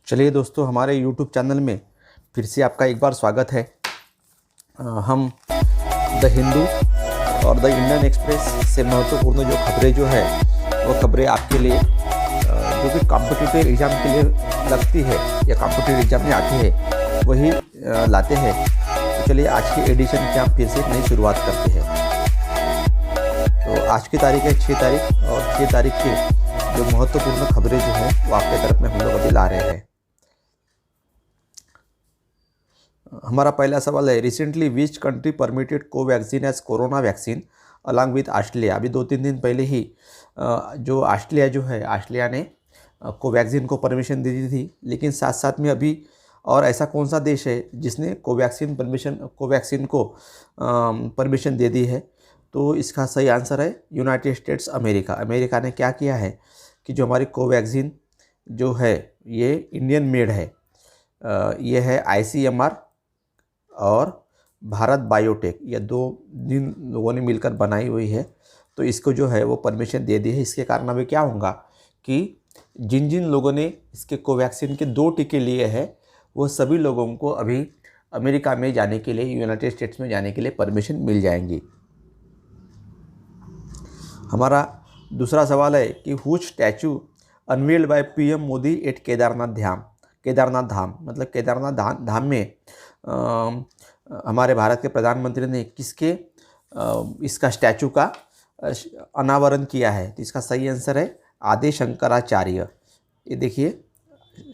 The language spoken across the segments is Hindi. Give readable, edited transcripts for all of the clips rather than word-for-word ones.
चलिए दोस्तों, हमारे YouTube चैनल में फिर से आपका एक बार स्वागत है। हम द हिंदू और द इंडियन एक्सप्रेस से महत्वपूर्ण जो खबरें जो है वो खबरें आपके लिए जो कि कॉम्पिटिटिव एग्ज़ाम के लिए लगती है या कॉम्पिटिटिव एग्ज़ाम में आती है वही लाते हैं। तो चलिए आज के एडिशन की हम फिर से एक नई शुरुआत करते हैं। तो आज की तारीख है 6 तारीख और 6 तारीख के जो महत्वपूर्ण खबरें जो है वो आपके तरफ में हम लोग अभी ला रहे हैं। हमारा पहला सवाल है, recently which country permitted Covaxin as corona vaccine along with Australia. अभी 2-3 दिन पहले ही जो ऑस्ट्रेलिया जो है, ऑस्ट्रेलिया ने कोवैक्सीन को परमिशन दे दी थी, लेकिन साथ साथ में अभी और ऐसा कौन सा देश है जिसने कोवैक्सीन को परमिशन दे दी है? तो इसका सही आंसर है यूनाइटेड स्टेट्स अमेरिका। अमेरिका ने क्या किया है कि जो हमारी कोवैक्सीन जो है ये इंडियन मेड है। ये है ICMR और भारत बायोटेक, ये जिन लोगों ने मिलकर बनाई हुई है। तो इसको जो है वो परमिशन दे दी है। इसके कारण अभी क्या होगा कि जिन जिन लोगों ने इसके कोवैक्सीन के 2 टीके लिए हैं वो सभी लोगों को अभी अमेरिका में जाने के लिए, यूनाइटेड स्टेट्स में जाने के लिए परमिशन मिल जाएंगी। हमारा दूसरा सवाल है कि which statue unveiled by PM Modi at Kedarnath Dham, मतलब केदारनाथ धाम में हमारे भारत के प्रधानमंत्री ने किसके इसका स्टैचू का अनावरण किया है? तो इसका सही आंसर है आदि शंकराचार्य। ये देखिए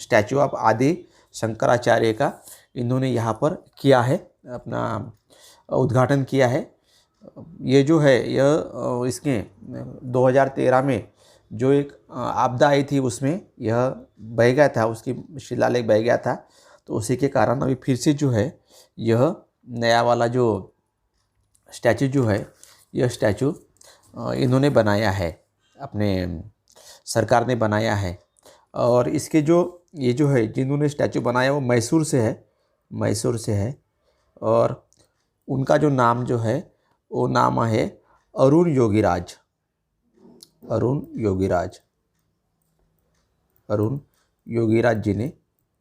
स्टैचू ऑफ आदि शंकराचार्य का इन्होंने यहाँ पर किया है, अपना उद्घाटन किया है। ये जो है यह इसके 2013 में जो एक आपदा आई थी उसमें यह बह गया था, उसकी शिलालेख बह गया था। तो उसी के कारण अभी फिर से जो है यह नया वाला जो स्टैचू जो है यह स्टैचू इन्होंने बनाया है, अपने सरकार ने बनाया है। और इसके जो ये जो है जिन्होंने स्टैचू बनाया वो मैसूर से है और उनका जो नाम जो है वो नाम है अरुण योगीराज जी ने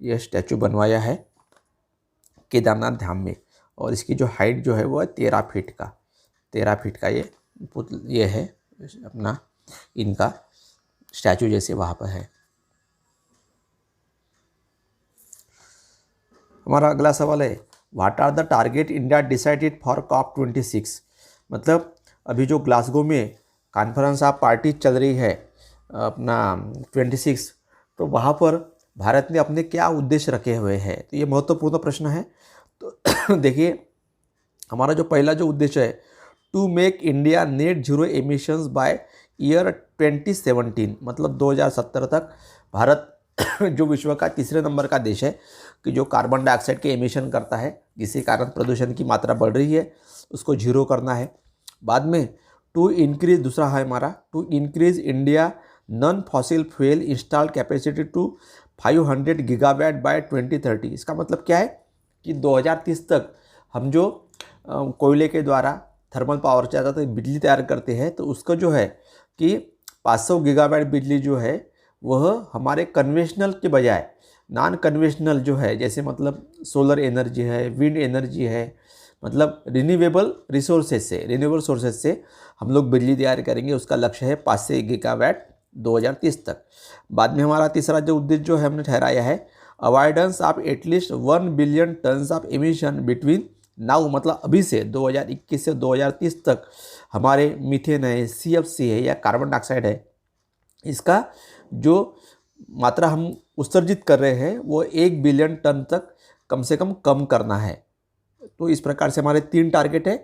यह स्टैचू बनवाया है केदारनाथ धाम में। और इसकी जो हाइट जो है वो है 13 फीट का ये है अपना इनका स्टैचू जैसे वहाँ पर है। हमारा अगला सवाल है, what are the target India decided for COP26। मतलब अभी जो ग्लासगो में कॉन्फ्रेंस ऑफ पार्टी चल रही है अपना 26, तो वहाँ पर भारत ने अपने क्या उद्देश्य रखे हुए हैं? तो ये महत्वपूर्ण प्रश्न है। तो देखिए हमारा जो पहला जो उद्देश्य है, to make India net zero emissions by year 2017, मतलब 2070 तक भारत जो विश्व का तीसरे नंबर का देश है कि जो कार्बन डाइऑक्साइड के एमिशन करता है, जिसके कारण प्रदूषण की मात्रा बढ़ रही है, उसको जीरो करना है। बाद में दूसरा है हमारा to increase India non fossil fuel installed capacity to 500 gigawatt by 2030। इसका मतलब क्या है कि 2030 तक हम जो कोयले के द्वारा थर्मल पावर से ज़्यादा बिजली तैयार करते हैं, तो उसका जो है कि 500 गीगावाट बिजली जो है वह हमारे कन्वेंशनल के बजाय नॉन कन्वेंशनल जो है, जैसे मतलब सोलर एनर्जी है, विंड एनर्जी है, मतलब रिन्यूएबल सोर्सेज से हम लोग बिजली तैयार करेंगे। उसका लक्ष्य है 500 गीगावाट 2030 तक। बाद में हमारा तीसरा जो उद्देश्य जो है हमने ठहराया है, avoidance of at least 1 billion tons of emission between now, मतलब अभी से 2021 से 2030 तक हमारे मीथेन है, CFC है या कार्बन डाइऑक्साइड है, इसका जो मात्रा हम उत्सर्जित कर रहे हैं वो 1 बिलियन टन तक कम से कम करना है। तो इस प्रकार से हमारे 3 टारगेट है।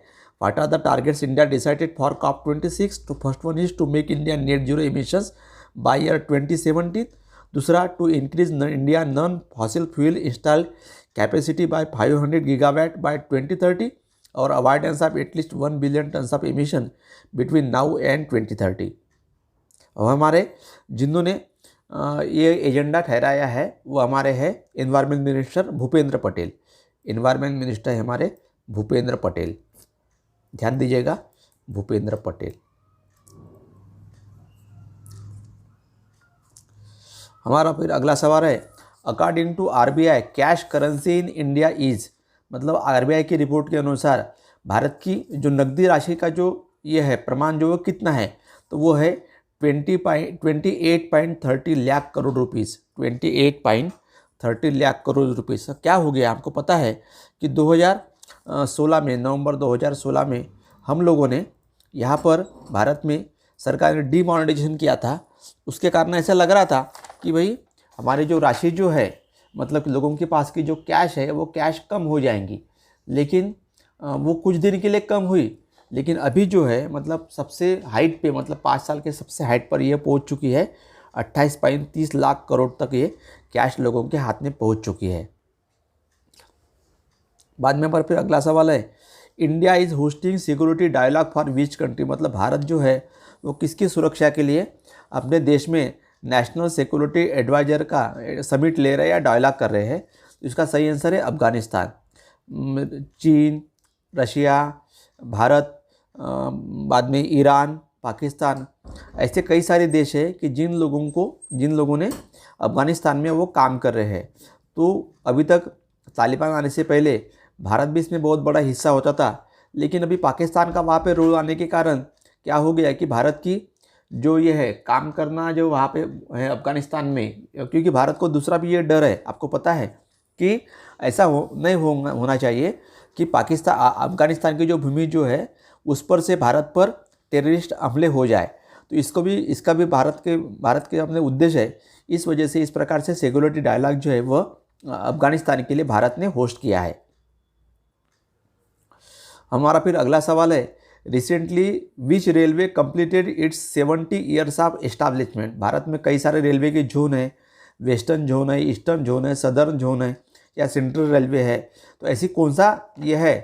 What are the targets India decided for COP26? तो first one is to make India net zero emissions by year 2017। दूसरा, to increase India non fossil fuel installed capacity by 500 gigawatt by 2030 और avoidance of at least 1 billion tons of emission between now and 2030। और हमारे जिन्होंने ये एजेंडा ठहराया है वो हमारे हैं environment minister Bhupendra Patel. Environment minister है हमारे भूपेंद्र पटेल, ध्यान दीजिएगा, भूपेंद्र पटेल। हमारा फिर अगला सवाल है, according to RBI cash currency in India is, मतलब आरबीआई की रिपोर्ट के अनुसार भारत की जो नकदी राशि का जो ये है प्रमाण जो वो कितना है, तो वो है 28.30 लाख करोड़ रुपीज़, 28.30 लाख करोड़ रुपीज़। क्या हो गया आपको पता है कि 2016 में, नवंबर 2016 में हम लोगों ने यहाँ पर भारत में सरकार ने डीमोनेटाइजेशन किया था। उसके कारण ऐसा लग रहा था कि भाई हमारी जो राशि जो है, मतलब लोगों के पास की जो कैश है वो कैश कम हो जाएंगी, लेकिन वो कुछ दिन के लिए कम हुई, लेकिन अभी जो है मतलब सबसे हाइट पे, मतलब 5 साल के सबसे हाइट पर ये पहुंच चुकी है। 28.30 लाख करोड़ तक ये कैश लोगों के हाथ में पहुंच चुकी है। बाद में पर फिर अगला सवाल है, India is hosting security dialogue for which country, मतलब भारत जो है वो किसकी सुरक्षा के लिए अपने देश में नेशनल सिक्योरिटी एडवाइजर का समिट ले रहे हैं या डायलॉग कर रहे हैं। तो इसका सही आंसर है अफगानिस्तान। चीन, रशिया, भारत, बाद में ईरान, पाकिस्तान, ऐसे कई सारे देश हैं कि जिन लोगों ने अफ़गानिस्तान में वो काम कर रहे हैं। तो अभी तक तालिबान आने से पहले भारत भी इसमें बहुत बड़ा हिस्सा होता था, लेकिन अभी पाकिस्तान का वहाँ पे रूल आने के कारण क्या हो गया कि भारत की जो ये है काम करना जो वहाँ पे है अफ़गानिस्तान में, क्योंकि भारत को दूसरा भी ये डर है, आपको पता है कि ऐसा नहीं होना चाहिए कि अफ़गानिस्तान की जो भूमि जो है उस पर से भारत पर टेररिस्ट हमले हो जाए। तो इसका भी भारत के अपने उद्देश्य है। इस वजह से इस प्रकार से सिक्योरिटी डायलॉग जो है वह अफ़गानिस्तान के लिए भारत ने होस्ट किया है। हमारा फिर अगला सवाल है, recently which railway completed it's 70 years of establishment. Bharat में कई सारे रेलवे के जोन है, वेस्टर्न जोन है, ईस्टर्न जोन है, सदर्न जोन है या सेंट्रल रेलवे है। तो ऐसी कौन सा यह है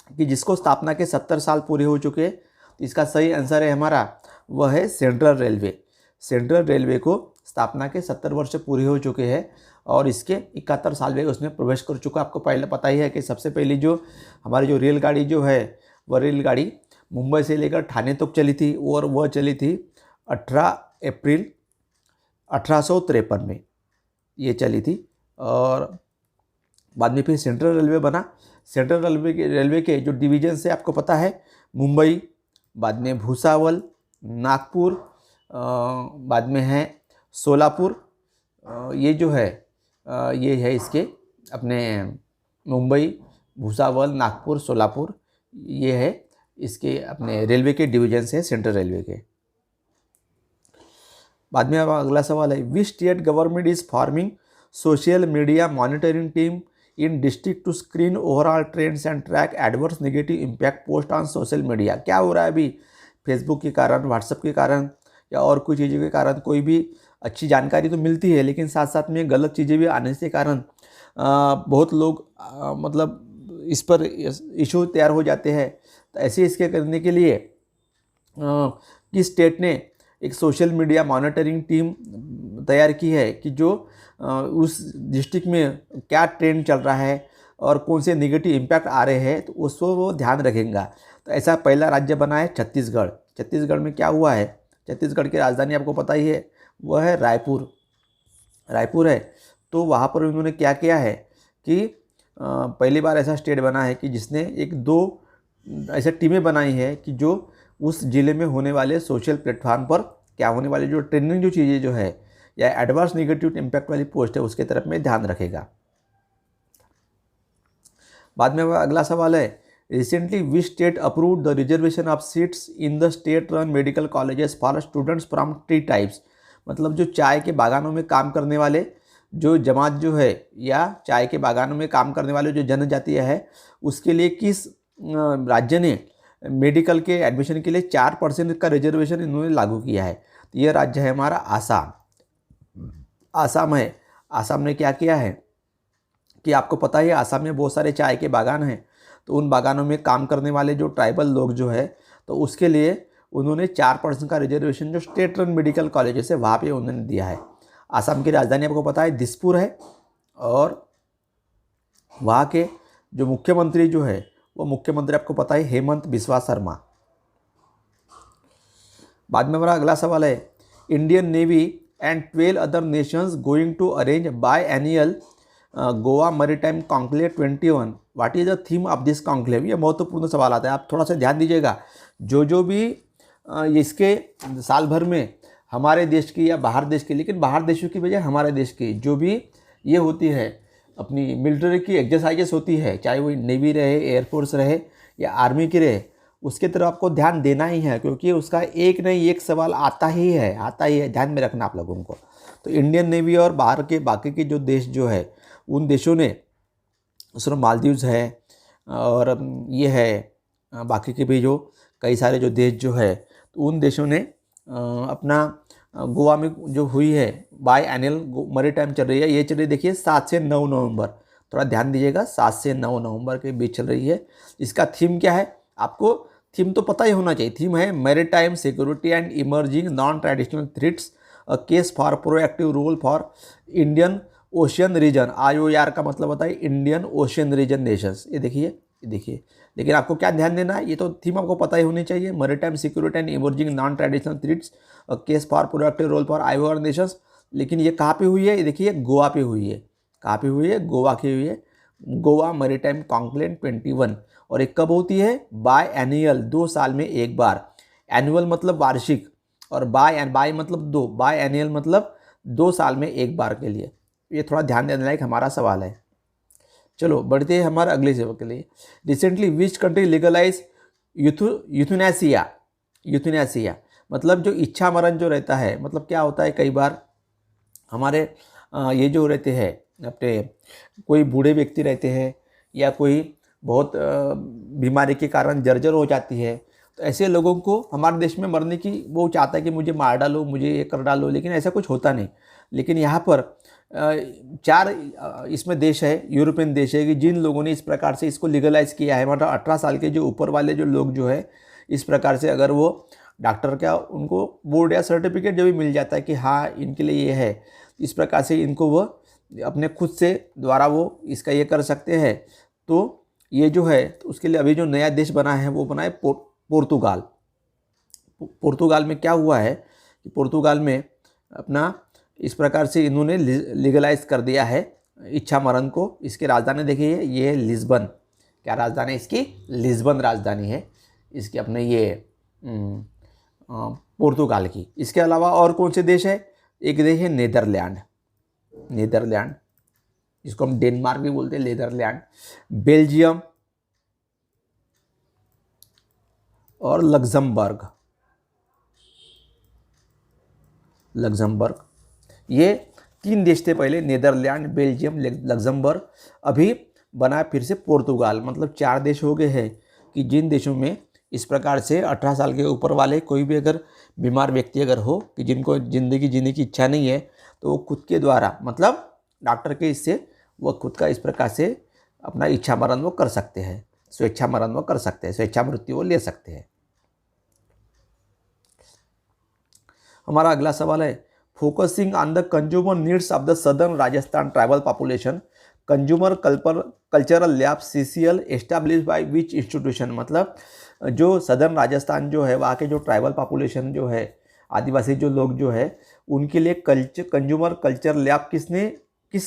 कि जिसको स्थापना के 70 साल पूरे हो चुके हैं। तो इसका सही आंसर है हमारा वह है सेंट्रल रेलवे। सेंट्रल रेलवे को स्थापना के 70 वर्ष पूरे हो चुके हैं और इसके 71 साल में उसमें प्रवेश कर चुका। आपको पहले पता ही है कि सबसे पहली जो हमारी जो रेलगाड़ी जो है वह रेलगाड़ी मुंबई से लेकर ठाणे तक चली थी और वह चली थी 18 अप्रैल 1853 में ये चली थी। और बाद में फिर सेंट्रल रेलवे बना। सेंट्रल रेलवे के जो डिवीजन से आपको पता है, मुंबई, बाद में भूसावल, नागपुर, बाद में है सोलापुर। ये जो है ये है इसके अपने मुंबई, भूसावल, नागपुर, सोलापुर, ये है इसके अपने रेलवे के डिवीजन है सेंट्रल रेलवे के। बाद में अब अगला सवाल है, which state government is forming social media monitoring team in district to screen overall trends and track adverse negative impact post on social media. क्या हो रहा है अभी फेसबुक के कारण, व्हाट्सएप के कारण या और कुछ चीज़ों के कारण कोई भी अच्छी जानकारी तो मिलती है, लेकिन साथ साथ में गलत चीज़ें भी आने के कारण बहुत लोग मतलब इस पर इशू तैयार हो जाते हैं। तो ऐसे इसके करने के लिए किस स्टेट ने एक सोशल मीडिया मॉनिटरिंग टीम तैयार की है कि जो उस डिस्ट्रिक्ट में क्या ट्रेंड चल रहा है और कौन से नेगेटिव इम्पैक्ट आ रहे हैं तो उसको वो ध्यान रखेगा। तो ऐसा पहला राज्य बना है छत्तीसगढ़। छत्तीसगढ़ में क्या हुआ है, छत्तीसगढ़ की राजधानी आपको पता ही है वह है रायपुर है। तो वहाँ पर उन्होंने क्या किया है कि पहली बार ऐसा स्टेट बना है कि जिसने एक दो ऐसे टीमें बनाई है कि जो उस ज़िले में होने वाले सोशल प्लेटफॉर्म पर क्या होने वाली जो ट्रेंडिंग जो चीज़ें जो है या एडवर्स नेगेटिव इम्पैक्ट वाली पोस्ट है उसके तरफ में ध्यान रखेगा। बाद में अगला सवाल है, recently which state approved the reservation of seats in the state run medical colleges for students from T types. मतलब जो चाय के बागानों में काम करने वाले जो जमात जो है या चाय के बागानों में काम करने वाले जो जनजातीय है उसके लिए किस राज्य ने मेडिकल के एडमिशन के लिए 4% का रिजर्वेशन इन्होंने लागू किया है। तो यह राज्य है हमारा आसाम है। आसाम ने क्या किया है कि आपको पता ही है आसाम में बहुत सारे चाय के बागान हैं। तो उन बागानों में काम करने वाले जो ट्राइबल लोग जो है तो उसके लिए उन्होंने 4% का रिजर्वेशन जो स्टेट रन मेडिकल कॉलेजेस है वहाँ पे उन्होंने दिया है। आसाम की राजधानी आपको पता है दिसपुर है और वहाँ के जो मुख्यमंत्री जो है वो मुख्यमंत्री आपको पता है हेमंत बिस्वा शर्मा। बाद में हमारा अगला सवाल है, Indian navy and 12 other nations going to arrange biennial Goa maritime conclave 21. What is the theme of this conclave? ये महत्वपूर्ण सवाल आता है, आप थोड़ा सा ध्यान दीजिएगा. जो भी इसके साल भर में हमारे देश की या बाहर देश की, लेकिन बाहर देशों की बजाय हमारे देश की जो भी ये होती है अपनी मिलिट्री की एक्सरसाइजेस होती है, चाहे वो नेवी रहे, एयरफोर्स रहे या आर्मी की रहे, उसके तरफ आपको ध्यान देना ही है, क्योंकि उसका एक नहीं एक सवाल आता ही है, ध्यान में रखना आप लोगों को. तो इंडियन नेवी और बाहर के बाकी के जो देश जो है उन देशों ने, उसमें मालदीव्स है और ये है बाकी के भी जो कई सारे जो देश जो है, तो उन देशों ने अपना गोवा में जो हुई है बाई एनुअल मैरीटाइम चल रही है, ये चल रही है देखिए 7 से 9 नवंबर. थोड़ा ध्यान दीजिएगा, 7 से 9 नवंबर के बीच चल रही है. इसका थीम क्या है? आपको थीम तो पता ही होना चाहिए. थीम है maritime security and emerging non traditional threats, a case for proactive role for Indian ocean region. IOR का मतलब होता है इंडियन ओशियन रीजन नेशंस. ये देखिए. लेकिन आपको क्या ध्यान देना है, ये तो थीम आपको पता ही होनी चाहिए. Maritime security and emerging non traditional threats, a case for proactive role for IOR nations. लेकिन ये कहाँ पे हुई है? ये देखिए गोवा पे हुई है. कहाँ पे हुई है? गोवा की हुई है. Goa maritime conclave 21. और एक कब होती है? बाय एनुअल, 2 साल में एक बार. एनुअल मतलब वार्षिक और बाय मतलब 2, बाय एनुअल मतलब 2 साल में एक बार के लिए. ये थोड़ा ध्यान देने लायक हमारा सवाल है. चलो बढ़ते हैं हमारे अगले सेवक के लिए. Recently which country legalise euthanasia मतलब जो इच्छा मरण जो रहता है, मतलब क्या होता है कई बार हमारे ये जो रहते हैं अपने कोई बूढ़े व्यक्ति रहते हैं या कोई बहुत बीमारी के कारण जर्जर हो जाती है, तो ऐसे लोगों को हमारे देश में मरने की वो चाहता है कि मुझे मार डालो, मुझे ये कर डालो, लेकिन ऐसा कुछ होता नहीं. लेकिन यहाँ पर 4 इसमें देश है, यूरोपियन देश है कि जिन लोगों ने इस प्रकार से इसको लीगलाइज किया है. मतलब 18 साल के जो ऊपर वाले जो लोग जो है, इस प्रकार से अगर वो डॉक्टर का उनको बोर्ड या सर्टिफिकेट जो भी मिल जाता है कि हाँ इनके लिए ये है, इस प्रकार से इनको वो अपने खुद से द्वारा वो इसका ये कर सकते हैं. तो ये जो है तो उसके लिए अभी जो नया देश बना है वो बना है पोर्तुगाल. पोर्तुगाल में क्या हुआ है कि पोर्तुगाल में अपना इस प्रकार से इन्होंने लीगलाइज कर दिया है इच्छा मरण को. इसकी राजधानी देखिए, ये है लिस्बन. क्या राजधानी है इसकी? लिस्बन राजधानी है इसकी अपने ये पोर्तुगाल की. इसके अलावा और कौन से देश है? एक देश है नीदरलैंड, जिसको हम डेनमार्क भी बोलते हैं, नीदरलैंड, बेल्जियम और लग्जमबर्ग. ये 3 देश थे पहले, नीदरलैंड, बेल्जियम, लग्जमबर्ग. अभी बना फिर से पोर्तुगाल. मतलब 4 देश हो गए हैं कि जिन देशों में इस प्रकार से 18 साल के ऊपर वाले कोई भी अगर बीमार व्यक्ति अगर हो कि जिनको ज़िंदगी जीने की इच्छा नहीं है, तो वो खुद के द्वारा मतलब डॉक्टर के इससे वो खुद का इस प्रकार से अपना इच्छा मरण वो कर सकते हैं, स्वेच्छा मरण वो कर सकते हैं, स्वेच्छा मृत्यु वो ले सकते हैं. हमारा अगला सवाल है focusing on the consumer needs of the southern Rajasthan tribal population, consumer cultural lab CCL establish by which institution. मतलब जो सदर्न राजस्थान जो है वहाँ के जो ट्राइबल पॉपुलेशन जो है, आदिवासी जो लोग जो है, उनके लिए कंज्यूमर कल्चर लैब किस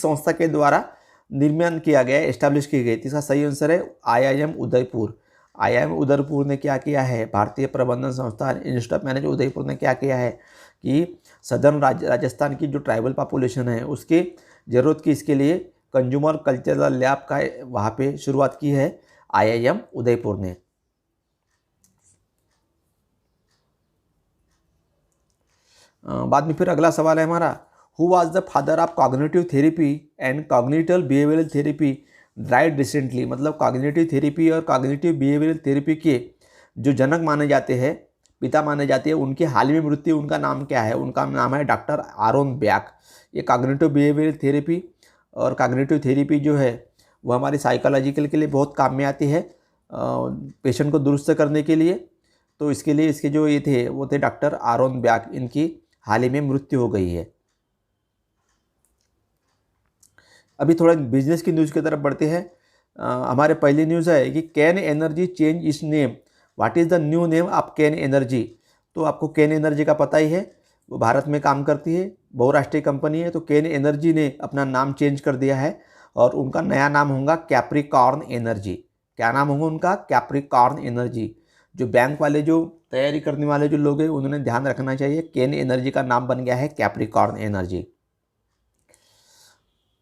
संस्था के द्वारा निर्माण किया गया है, एस्टैब्लिश की गई. इसका सही आंसर है IIM उदयपुर. IIM उदयपुर ने क्या किया है, भारतीय प्रबंधन संस्थान इंस्टीट्यूट ऑफ मैनेजमेंट उदयपुर ने क्या किया है कि सदर्न राजस्थान की जो ट्राइबल पॉपुलेशन है उसकी ज़रूरत की इसके लिए कंज्यूमर कल्चरल लैब का वहाँ पे शुरुआत की है IIM उदयपुर ने. बाद में फिर अगला सवाल है हमारा, who was the father of cognitive therapy and cognitive behavioural therapy died recently. मतलब कॉग्निटिव थेरेपी और कॉग्निटिव बिहेवियरल थेरेपी के जो जनक माने जाते हैं, पिता माने जाते हैं, उनकी हाल ही में मृत्यु, उनका नाम क्या है? उनका नाम है डॉक्टर आरोन ब्याक. ये कॉग्निटिव बिहेवियरल थेरेपी और कॉग्निटिव थेरेपी जो है वो हमारी साइकोलॉजिकल के लिए बहुत काम में आती है, पेशेंट को दुरुस्त करने के लिए. तो इसके लिए इसके जो ये थे वो थे डॉक्टर आरोन ब्याक. इनकी हाल ही में मृत्यु हो गई है. अभी थोड़ा बिजनेस की न्यूज़ की तरफ बढ़ते हैं. हमारे पहली न्यूज़ है कि कैन एनर्जी चेंज इस name, what is the new name of can energy. तो आपको कैन एनर्जी का पता ही है, वो भारत में काम करती है, बहुराष्ट्रीय कंपनी है। तो केन एनर्जी ने अपना नाम चेंज कर दिया है और उनका नया नाम होगा कैप्रिकॉर्न एनर्जी। क्या नाम होगा उनका? Capricorn energy. जो बैंक वाले जो तैयारी करने वाले जो लोग हैं उन्होंने ध्यान रखना चाहिए, केन एनर्जी का नाम बन गया है कैप्रिकॉर्न एनर्जी।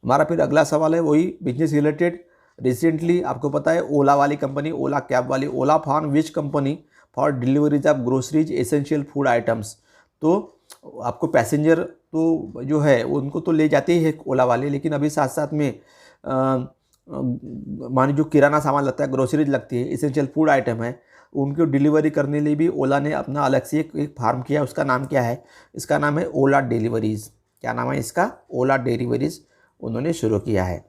हमारा फिर अगला सवाल है वही बिजनेस रिलेटेड। रिसेंटली आपको पता है ओला वाली कंपनी, ओला कैब वाली, Ola for which company for deliveries of groceries essential food items. तो आपको पैसेंजर तो जो है उनको तो ले जाते ही है ओला वाले, लेकिन अभी साथ साथ में मानी जो किराना सामान लगता है, ग्रोसरीज लगती है, एसेंशियल फूड आइटम है, उनको डिलीवरी करने लिए भी ओला ने अपना अलग से एक फार्म किया। उसका नाम क्या है? इसका नाम है ओला डिलीवरीज। क्या नाम है इसका? ओला डिलीवरीज उन्होंने शुरू किया है,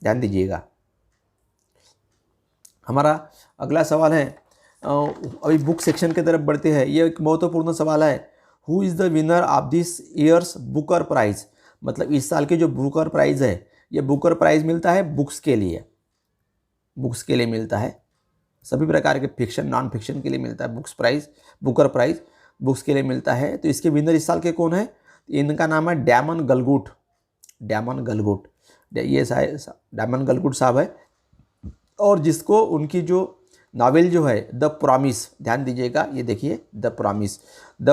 ध्यान दीजिएगा। हमारा अगला सवाल है, अभी बुक सेक्शन की तरफ बढ़ते हैं। ये एक महत्वपूर्ण सवाल है, who is the winner of this year's Booker prize. मतलब इस साल के जो बुकर प्राइज़ है, ये बुकर प्राइज़ मिलता है बुक्स के लिए, बुक्स के लिए मिलता है, सभी प्रकार के फिक्शन नॉन फिक्शन के लिए मिलता है books prize, Booker prize books के लिए मिलता है। तो इसके विनर इस साल के कौन है? इनका नाम है डैमन गलगुट। डैमन गलगुट, ये डैमन गलगुट साहब है, और जिसको उनकी जो नावल जो है द प्रॉमिस, ध्यान दीजिएगा, ये देखिए द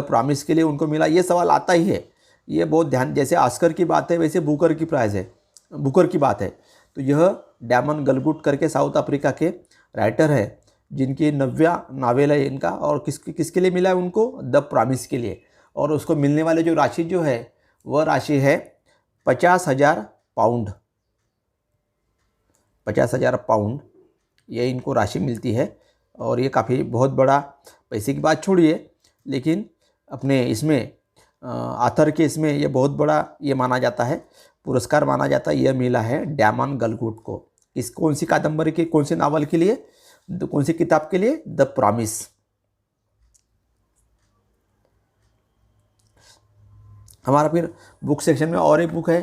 प्रॉमिस के लिए उनको मिला। ये सवाल आता ही है, ये बहुत ध्यान, जैसे ऑस्कर की बात है वैसे बुकर की प्राइज़ है, बुकर की बात है। तो यह डैमन गलगुट करके साउथ अफ्रीका के राइटर है, जिनकी 90वां नावल है इनका, और किसके लिए मिला है उनको? द प्रॉमिस के लिए। और उसको मिलने वाले जो राशि जो है वह राशि है 50,000 पाउंड। 50,000 पाउंड ये इनको राशि मिलती है, और ये काफ़ी बहुत बड़ा, पैसे की बात छोड़िए, लेकिन अपने इसमें आथर के इसमें ये बहुत बड़ा ये माना जाता है, पुरस्कार माना जाता है। यह मिला है डैमन गलगुट को। कौन सी कादम्बरी के, कौन से नावल के लिए, कौन सी किताब के लिए? The promise. हमारा फिर बुक सेक्शन में और एक बुक है,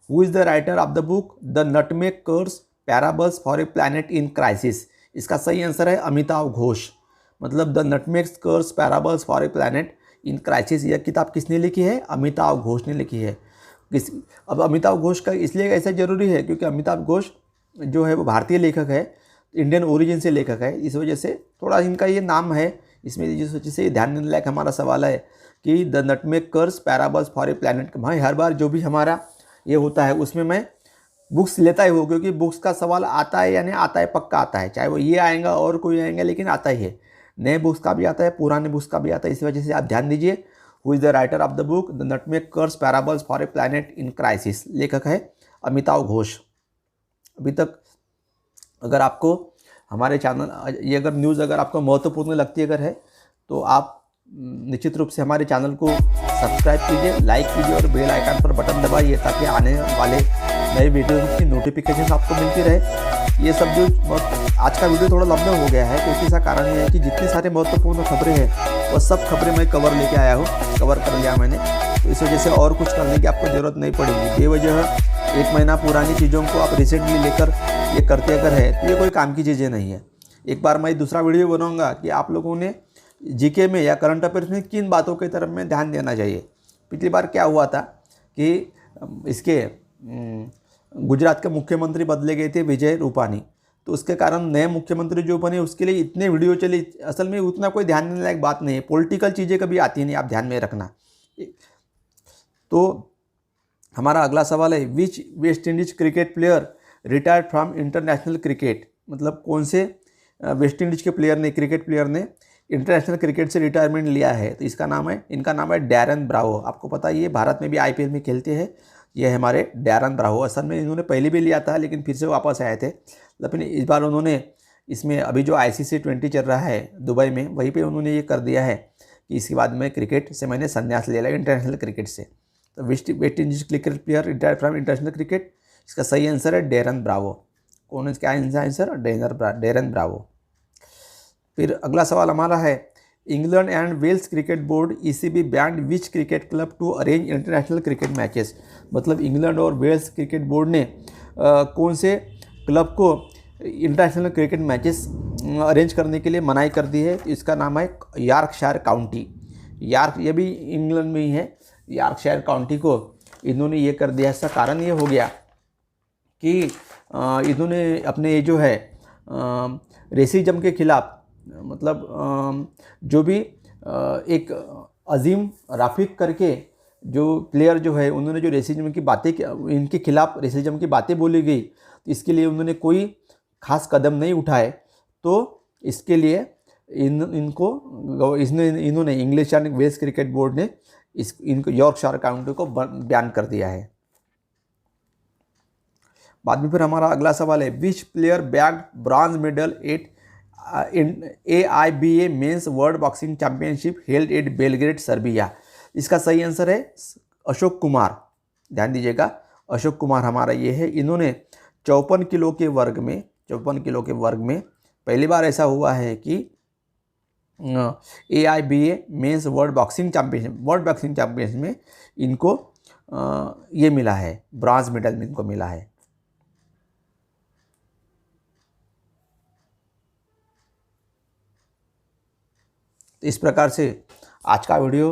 who is the writer of the book the nutmeg curse parables for a planet in crisis. इसका सही आंसर है अमिताभ घोष। मतलब the nutmeg curse parables for a planet in crisis, यह किताब किसने लिखी है? अमिताभ घोष ने लिखी है। अब अमिताभ घोष का इसलिए ऐसा जरूरी है क्योंकि अमिताभ घोष जो है वो भारतीय लेखक है, इंडियन ओरिजिन से लेखक है, इस वजह से थोड़ा इनका ये नाम है इसमें, जिस वजह से ध्यान देने लायक हमारा सवाल है कि the nutmeg curse parables for a planet. भाई हर बार जो भी हमारा ये होता है उसमें मैं बुक्स लेता ही हूँ, क्योंकि बुक्स का सवाल आता है या नहीं आता है, पक्का आता है, चाहे वो ये आएगा और कोई आएगा, लेकिन आता ही है। नए बुक्स का भी आता है, पुराने बुक्स का भी आता है, इस वजह से आप ध्यान दीजिए। Who is the writer of the book the nutmeg curse parables for a planet in crisis, लेखक है अमिताभ घोष। अभी तक अगर आपको हमारे चैनल ये अगर न्यूज़ अगर आपको महत्वपूर्ण लगती अगर है तो आप निश्चित रूप से हमारे चैनल को सब्सक्राइब कीजिए, लाइक कीजिए और बेल आइकन पर बटन दबाइए, ताकि आने वाले नए वीडियो की नोटिफिकेशन आपको मिलती रहे। ये सब जो आज का वीडियो थोड़ा लंबा हो गया है, तो इसका कारण ये है कि जितने सारे महत्वपूर्ण खबरें हैं वो सब खबरें मैं कवर लेके आया हूँ, कवर कर लिया मैंने। तो इस वजह से और कुछ करने की आपको ज़रूरत नहीं पड़ेगी। बेवजह 1 महीना पुरानी चीज़ों को आप रिसेंटली लेकर ये करते अगर है तो ये कोई काम की चीज़ें नहीं है। एक बार मैं दूसरा वीडियो बनाऊँगा कि आप लोगों ने जीके में या करंट अफेयर्स में किन बातों की तरफ में ध्यान देना चाहिए। पिछली बार क्या हुआ था कि इसके गुजरात के मुख्यमंत्री बदले गए थे, विजय रूपानी, तो उसके कारण नए मुख्यमंत्री जो बने उसके लिए इतने वीडियो चले, असल में उतना कोई ध्यान देने लायक बात नहीं है, पॉलिटिकल चीज़ें कभी आती नहीं, आप ध्यान में रखना। तो हमारा अगला सवाल है, which West Indies cricket player retired from international cricket. मतलब कौन से वेस्ट इंडीज के प्लेयर ने, क्रिकेट प्लेयर ने इंटरनेशनल क्रिकेट से रिटायरमेंट लिया है? तो इसका नाम है, इनका नाम है डैरन ब्रावो। आपको पता है ये भारत में भी आईपीएल में खेलते हैं, ये है हमारे डैरन ब्रावो। असल में इन्होंने पहले भी लिया था लेकिन फिर से वापस आए थे, लेकिन इस बार उन्होंने इसमें अभी जो ICC 20 चल रहा है दुबई में, वहीं पे उन्होंने ये कर दिया है कि इसके बाद में क्रिकेट से मैंने संन्यास ले लिया, इंटरनेशनल क्रिकेट से। तो waste Indies cricket player retired from international cricket, इसका सही आंसर है डैरन ब्रावो। कौन है इसका आंसर? Darren Bravo. फिर अगला सवाल हमारा है, England and Wales cricket board ECB banned which cricket club to arrange international cricket matches. मतलब इंग्लैंड और वेल्स क्रिकेट बोर्ड ने कौन से क्लब को इंटरनेशनल क्रिकेट मैचेस अरेंज करने के लिए मनाही कर दी है? इसका नाम है यॉर्कशायर काउंटी। ये भी इंग्लैंड में ही है, यॉर्कशायर काउंटी को इन्होंने ये कर दिया। इसका कारण ये हो गया कि इन्होंने अपने ये जो है रेसिज्म के खिलाफ, मतलब जो भी एक अजीम राफिक करके जो प्लेयर जो है, उन्होंने जो रेसिज्म की बातें, इनके खिलाफ रेसिज्म की बातें बोली गई, तो इसके लिए उन्होंने कोई खास कदम नहीं उठाए। तो इसके लिए इन्होंने English and Wales cricket board ने इनको यॉर्कशायर काउंटी को बैन कर दिया है। बाद में फिर हमारा अगला सवाल है, विच player bagged bronze medal at AIBA mains world boxing championship held at Belgrade Serbia. इसका सही आंसर है अशोक कुमार। ध्यान दीजिएगा, अशोक कुमार हमारा ये है। इन्होंने 54 किलो के वर्ग में पहली बार ऐसा हुआ है कि AIBA mains world boxing championship में इनको ये मिला है, ब्रॉन्ज मेडल में इनको मिला है। तो इस प्रकार से आज का वीडियो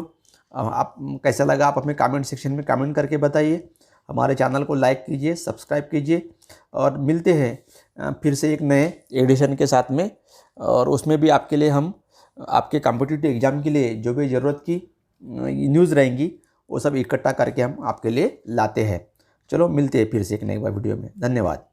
आप कैसा लगा, आप अपने कमेंट सेक्शन में कमेंट करके बताइए। हमारे चैनल को लाइक कीजिए, सब्सक्राइब कीजिए, और मिलते हैं फिर से एक नए एडिशन के साथ में। और उसमें भी आपके लिए हम आपके कॉम्पिटिटिव एग्ज़ाम के लिए जो भी ज़रूरत की न्यूज़ रहेंगी वो सब इकट्ठा करके हम आपके लिए लाते हैं। चलो मिलते हैं फिर से एक नए वीडियो में। धन्यवाद।